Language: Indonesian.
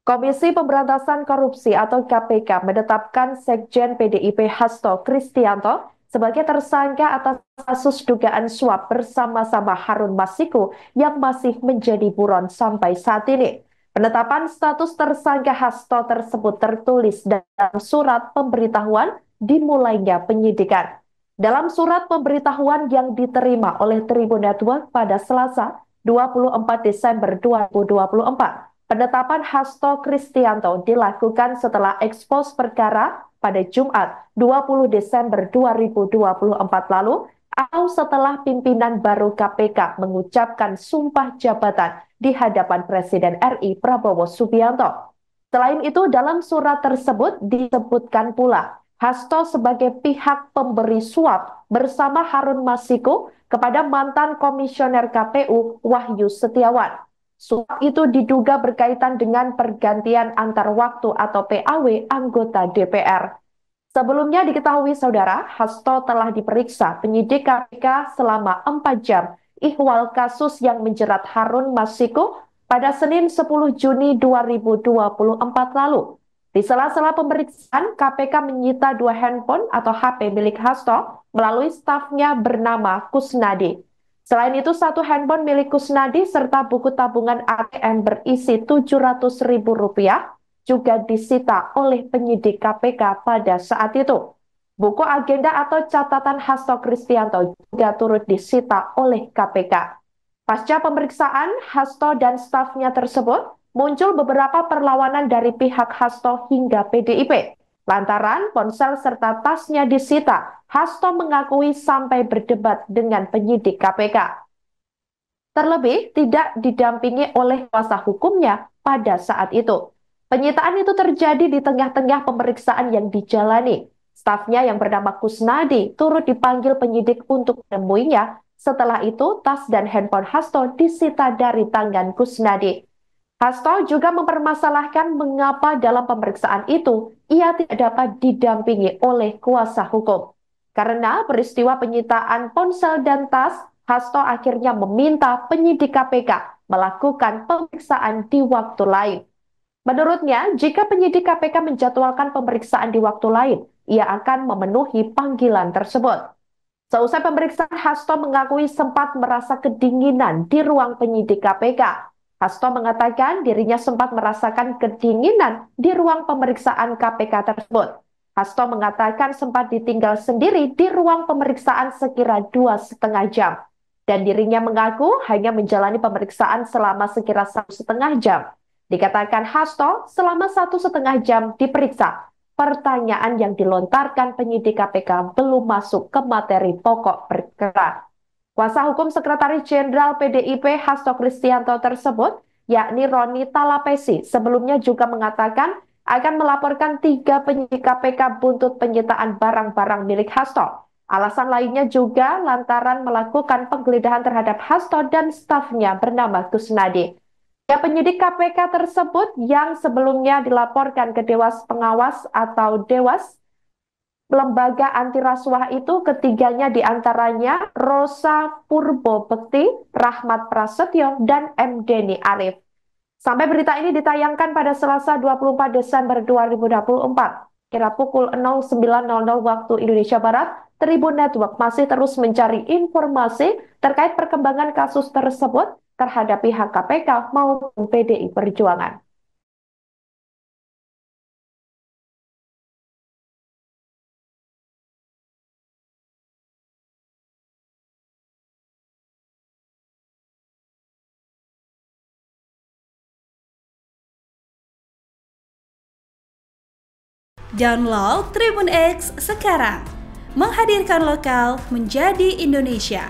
Komisi Pemberantasan Korupsi atau KPK menetapkan Sekjen PDIP Hasto Kristianto sebagai tersangka atas kasus dugaan suap bersama-sama Harun Masiku yang masih menjadi buron sampai saat ini. Penetapan status tersangka Hasto tersebut tertulis dalam surat pemberitahuan dimulainya penyidikan. Dalam surat pemberitahuan yang diterima oleh Tribun Network pada Selasa 24 Desember 2024, penetapan Hasto Kristianto dilakukan setelah ekspos perkara pada Jumat 20 Desember 2024 lalu atau setelah pimpinan baru KPK mengucapkan sumpah jabatan di hadapan Presiden RI Prabowo Subianto. Selain itu, dalam surat tersebut disebutkan pula Hasto sebagai pihak pemberi suap bersama Harun Masiku kepada mantan komisioner KPU Wahyu Setiawan. Suap itu diduga berkaitan dengan pergantian antar waktu atau PAW anggota DPR. Sebelumnya diketahui saudara, Hasto telah diperiksa penyidik KPK selama 4 jam ihwal kasus yang menjerat Harun Masiku pada Senin 10 Juni 2024 lalu. Di sela-sela pemeriksaan, KPK menyita 2 handphone atau HP milik Hasto melalui stafnya bernama Kusnadi. Selain itu, 1 handphone milik Kusnadi serta buku tabungan ATM berisi Rp700.000 juga disita oleh penyidik KPK pada saat itu. Buku agenda atau catatan Hasto Kristianto juga turut disita oleh KPK. Pasca pemeriksaan, Hasto dan stafnya tersebut muncul beberapa perlawanan dari pihak Hasto hingga PDIP. Lantaran ponsel serta tasnya disita, Hasto mengakui sampai berdebat dengan penyidik KPK. Terlebih, tidak didampingi oleh kuasa hukumnya pada saat itu. Penyitaan itu terjadi di tengah-tengah pemeriksaan yang dijalani. Stafnya yang bernama Kusnadi turut dipanggil penyidik untuk menemuinya. Setelah itu, tas dan handphone Hasto disita dari tangan Kusnadi. Hasto juga mempermasalahkan mengapa dalam pemeriksaan itu ia tidak dapat didampingi oleh kuasa hukum. Karena peristiwa penyitaan ponsel dan tas, Hasto akhirnya meminta penyidik KPK melakukan pemeriksaan di waktu lain. Menurutnya, jika penyidik KPK menjadwalkan pemeriksaan di waktu lain, ia akan memenuhi panggilan tersebut. Seusai pemeriksaan, Hasto mengakui sempat merasa kedinginan di ruang penyidik KPK. Hasto mengatakan dirinya sempat merasakan kedinginan di ruang pemeriksaan KPK tersebut. Hasto mengatakan sempat ditinggal sendiri di ruang pemeriksaan sekira 2,5 jam. Dan dirinya mengaku hanya menjalani pemeriksaan selama sekira 1,5 jam. Dikatakan Hasto selama 1,5 jam diperiksa. Pertanyaan yang dilontarkan penyidik KPK belum masuk ke materi pokok perkara. Kuasa hukum Sekretaris Jenderal PDIP Hasto Kristianto tersebut, yakni Roni Talapesi, sebelumnya juga mengatakan akan melaporkan 3 penyidik KPK buntut penyitaan barang-barang milik Hasto. Alasan lainnya juga lantaran melakukan penggeledahan terhadap Hasto dan stafnya bernama Kusnadi. Ya, penyidik KPK tersebut yang sebelumnya dilaporkan ke Dewas Pengawas atau Dewas, lembaga anti rasuah itu ketiganya diantaranya Rosa Purbo Bekti, Rahmat Prasetyo, dan M. Deni Arif. Sampai berita ini ditayangkan pada Selasa 24 Desember 2024, kira pukul 09.00 waktu Indonesia Barat, Tribun Network masih terus mencari informasi terkait perkembangan kasus tersebut terhadap pihak KPK maupun PDI Perjuangan. Download Tribun X sekarang, menghadirkan lokal menjadi Indonesia.